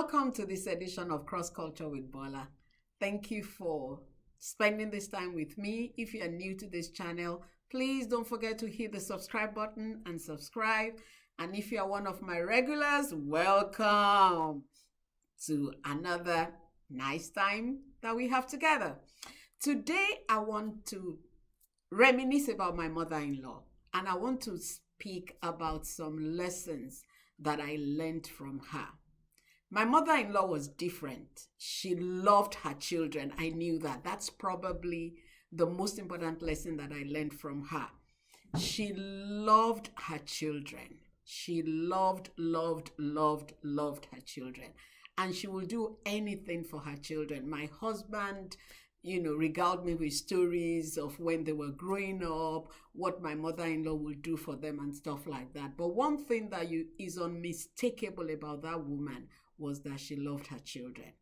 Welcome to this edition of Cross Culture with Bola. Thank you for spending this time with me. If you are new to this channel, please don't forget to hit the subscribe button and subscribe. And if you are one of my regulars, welcome to another nice time that we have together. Today, I want to reminisce about my mother-in-law, and I want to speak about some lessons that I learned from her. My mother-in-law was different. She loved her children. I knew that. That's probably the most important lesson that I learned from her. She loved her children. She loved her children. And she will do anything for her children. My husband, regaled me with stories of when they were growing up, what my mother-in-law would do for them and stuff like that. But one thing that is unmistakable about that woman was that she loved her children.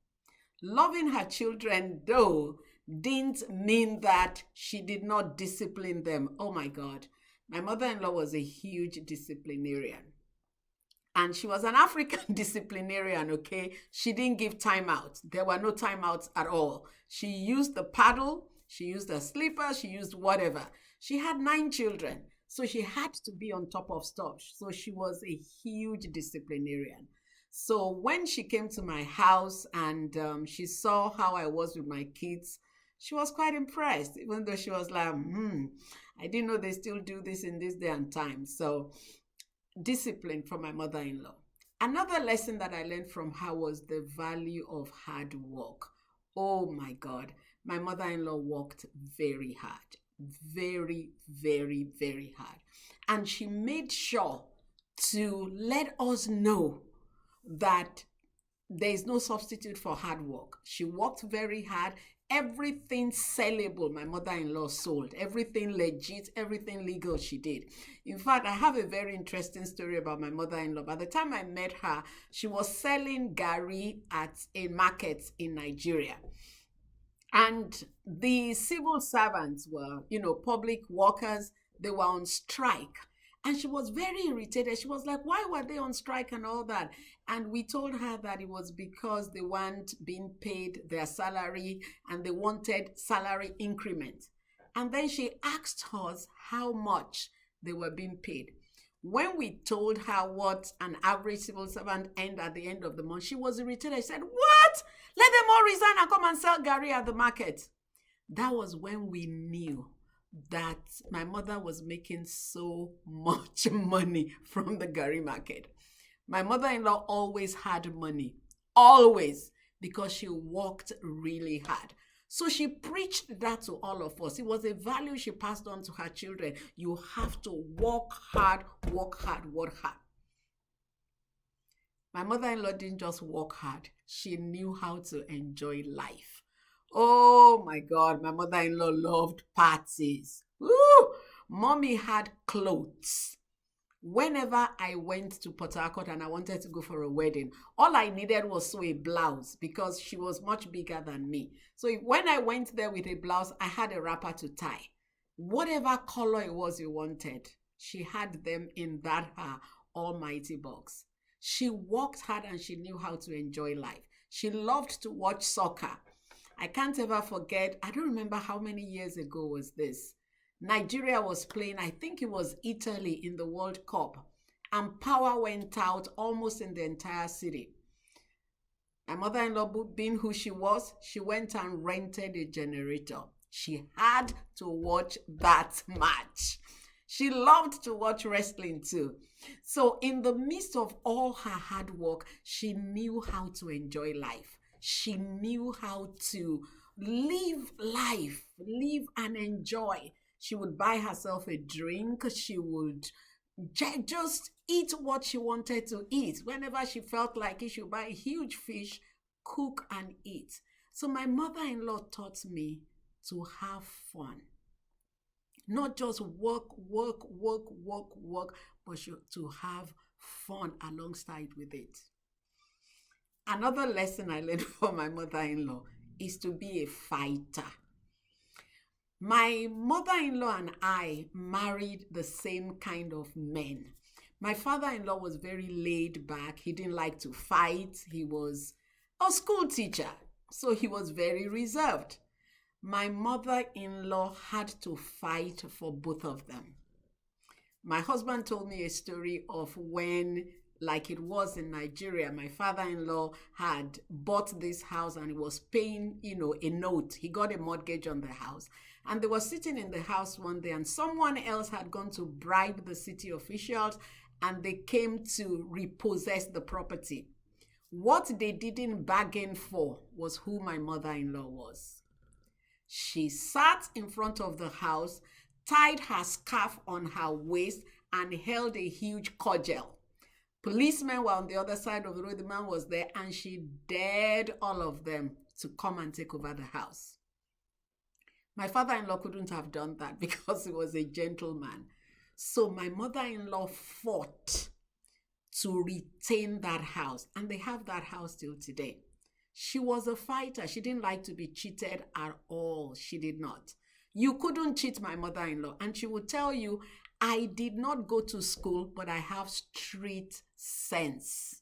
Loving her children, though, didn't mean that she did not discipline them. Oh my God. My mother-in-law was a huge disciplinarian. And she was an African disciplinarian, okay? She didn't give timeouts. There were no timeouts at all. She used the paddle, she used the slipper, she used whatever. She had 9 children, so she had to be on top of stuff. So she was a huge disciplinarian. So when she came to my house and she saw how I was with my kids, she was quite impressed, even though she was like, I didn't know they still do this in this day and time. So discipline from my mother-in-law. Another lesson that I learned from her was the value of hard work. Oh my God. My mother-in-law worked very hard. Very, very, very hard. And she made sure to let us know that there is no substitute for hard work. She worked very hard. Everything sellable, my mother-in-law sold. Everything legit, everything legal she did. In fact, I have a very interesting story about my mother-in-law. By the time I met her, she was selling gari at a market in Nigeria. And the civil servants were, public workers. They were on strike. And she was very irritated. She was like, why were they on strike and all that? And we told her that it was because they weren't being paid their salary and they wanted salary increment. And then she asked us how much they were being paid. When we told her what an average civil servant earned at the end of the month, she was irritated. She said, what? Let them all resign and come and sell gari at the market. That was when we knew that my mother was making so much money from the gari market. My mother-in-law always had money, always, because she worked really hard. So she preached that to all of us. It was a value she passed on to her children. You have to work hard, work hard, work hard. My mother-in-law didn't just work hard. She knew how to enjoy life. Oh my God, my mother-in-law loved parties. Woo! Mommy had clothes. Whenever I went to Port Harcourt and I wanted to go for a wedding, all I needed was a blouse because she was much bigger than me. So when I went there with a blouse, I had a wrapper to tie. Whatever color it was you wanted, she had them in that almighty box. She worked hard and she knew how to enjoy life. She loved to watch soccer. I can't ever forget, I don't remember how many years ago was this. Nigeria was playing, I think it was Italy in the World Cup, and power went out almost in the entire city. My mother-in-law, being who she was, she went and rented a generator. She had to watch that match. She loved to watch wrestling too. So in the midst of all her hard work, she knew how to enjoy life. She knew how to live life, live and enjoy. She would buy herself a drink. She would just eat what she wanted to eat. Whenever she felt like it, she would buy a huge fish, cook and eat. So my mother-in-law taught me to have fun. Not just work, but to have fun alongside with it. Another lesson I learned from my mother-in-law is to be a fighter. My mother-in-law and I married the same kind of men. My father-in-law was very laid back. He didn't like to fight. He was a school teacher, so he was very reserved. My mother-in-law had to fight for both of them. My husband told me a story of when, like it was in Nigeria, my father-in-law had bought this house and he was paying, a note. He got a mortgage on the house. And they were sitting in the house one day and someone else had gone to bribe the city officials and they came to repossess the property. What they didn't bargain for was who my mother-in-law was. She sat in front of the house, tied her scarf on her waist, and held a huge cudgel. Policemen were on the other side of the road. The man was there, and she dared all of them to come and take over the house. My father-in-law couldn't have done that because he was a gentleman. So my mother-in-law fought to retain that house, and they have that house till today. She was a fighter. She didn't like to be cheated at all. She did not. You couldn't cheat my mother-in-law. And she would tell you, I did not go to school, but I have street sense.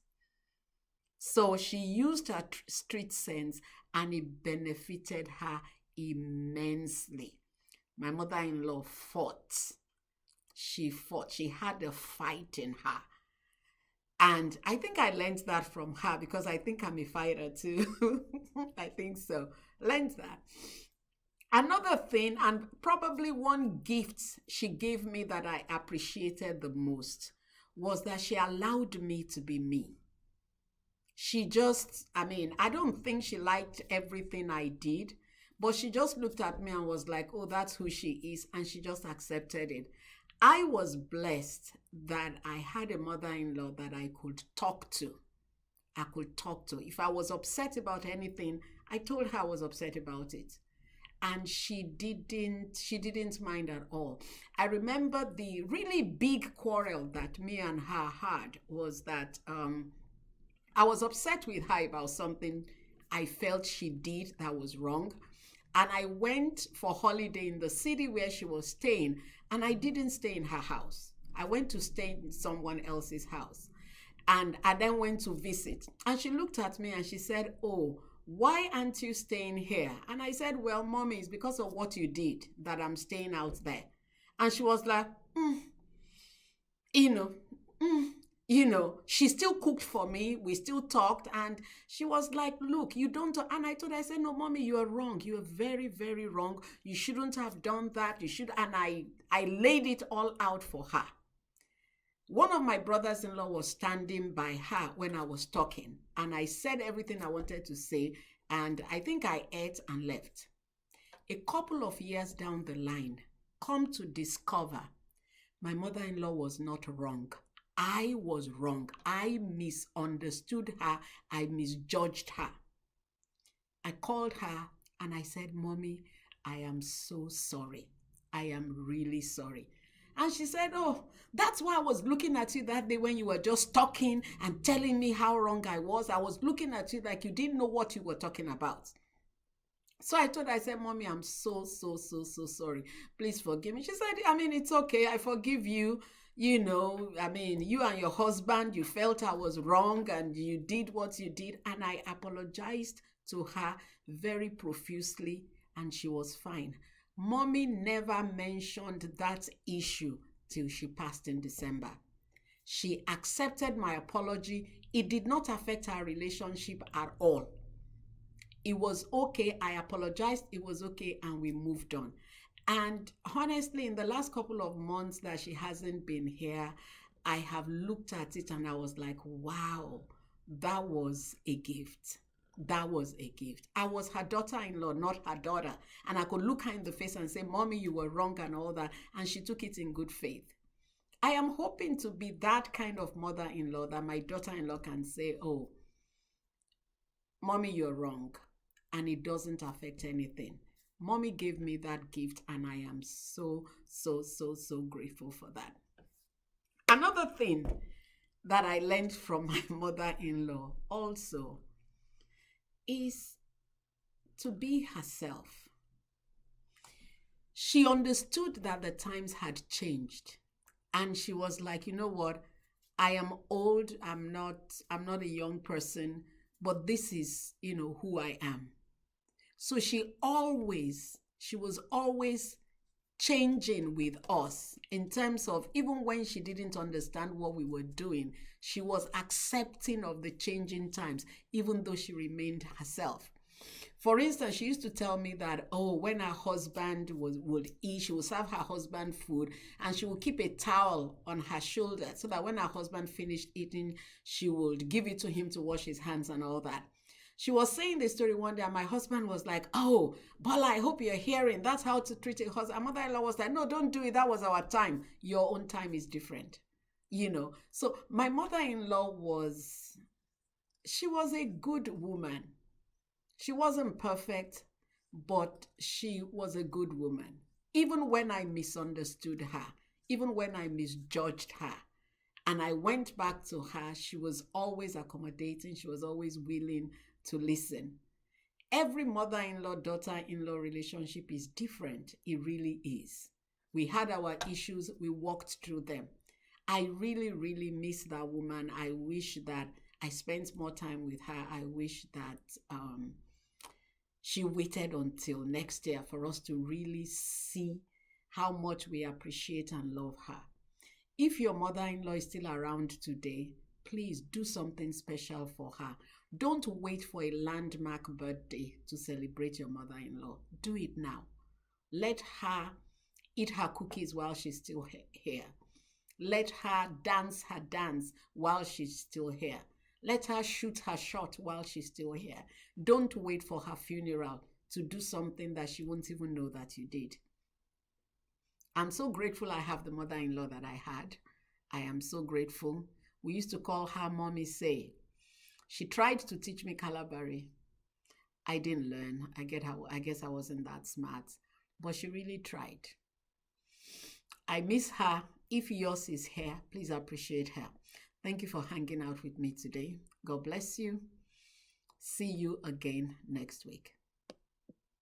So she used her street sense and it benefited her immensely. My mother-in-law fought. She fought. She had a fight in her. And I think I learned that from her because I think I'm a fighter too. I think so. Learned that. Another thing, and probably one gift she gave me that I appreciated the most, was that she allowed me to be me. She just, I don't think she liked everything I did, but she just looked at me and was like, oh, that's who she is. And she just accepted it. I was blessed that I had a mother-in-law that I could talk to. If I was upset about anything, I told her I was upset about it. And she didn't mind at all. I remember the really big quarrel that me and her had was that I was upset with her about something I felt she did that was wrong. And I went for holiday in the city where she was staying, and I didn't stay in her house. I went to stay in someone else's house. And I then went to visit. And she looked at me and she said, oh, why aren't you staying here? And I said, well, Mommy, it's because of what you did that I'm staying out there. And she was like, she still cooked for me. We still talked. And she was like, look, you don't. And I said, no, Mommy, you are wrong. You are very, very wrong. You shouldn't have done that. You should. And I laid it all out for her. One of my brothers-in-law was standing by her when I was talking, and I said everything I wanted to say, and I think I ate and left. A couple of years down the line, come to discover, my mother-in-law was not wrong. I was wrong. I misunderstood her. I misjudged her. I called her and I said, Mommy, I am so sorry. I am really sorry. And she said, oh, that's why I was looking at you that day when you were just talking and telling me how wrong I was. I was looking at you like you didn't know what you were talking about. So I said, Mommy, I'm so sorry. Please forgive me. She said, it's okay. I forgive you. You and your husband, you felt I was wrong and you did what you did. And I apologized to her very profusely and she was fine. Mommy never mentioned that issue till she passed in December. She accepted my apology. It did not affect our relationship at all. It was okay. I apologized. It was okay. And we moved on. And honestly, in the last couple of months that she hasn't been here, I have looked at it and I was like, wow, that was a gift. That was a gift. I was her daughter-in-law, not her daughter. And I could look her in the face and say, Mommy, you were wrong and all that. And she took it in good faith. I am hoping to be that kind of mother-in-law that my daughter-in-law can say, oh, Mommy, you're wrong. And it doesn't affect anything. Mommy gave me that gift and I am so grateful for that. Another thing that I learned from my mother-in-law also is to be herself. She understood that the times had changed and she was like, you know what? I am old. I'm not a young person, but this is, who I am. So she was always changing with us in terms of, even when she didn't understand what we were doing, she was accepting of the changing times, even though she remained herself. For instance, she used to tell me that, oh, when her husband would eat, she would serve her husband food, and she would keep a towel on her shoulder so that when her husband finished eating, she would give it to him to wash his hands and all that. She was saying the story one day, and my husband was like, oh, Bola, I hope you're hearing. That's how to treat a husband. My mother-in-law was like, no, don't do it. That was our time. Your own time is different. So my mother-in-law she was a good woman. She wasn't perfect, but she was a good woman. Even when I misunderstood her, even when I misjudged her, and I went back to her, she was always accommodating. She was always willing to listen. Every mother-in-law, daughter-in-law relationship is different. It really is. We had our issues. We walked through them. I really, really miss that woman. I wish that I spent more time with her. I wish that she waited until next year for us to really see how much we appreciate and love her. If your mother-in-law is still around today, please do something special for her. Don't wait for a landmark birthday to celebrate your mother-in-law. Do it now. Let her eat her cookies while she's still here. Let her dance her dance while she's still here. Let her shoot her shot while she's still here. Don't wait for her funeral to do something that she won't even know that you did. I'm so grateful I have the mother-in-law that I had. I am so grateful. We used to call her Mommy Say. She tried to teach me Calabari. I didn't learn. I guess I wasn't that smart, but she really tried. I miss her. If yours is here, please appreciate her. Thank you for hanging out with me today. God bless you. See you again next week.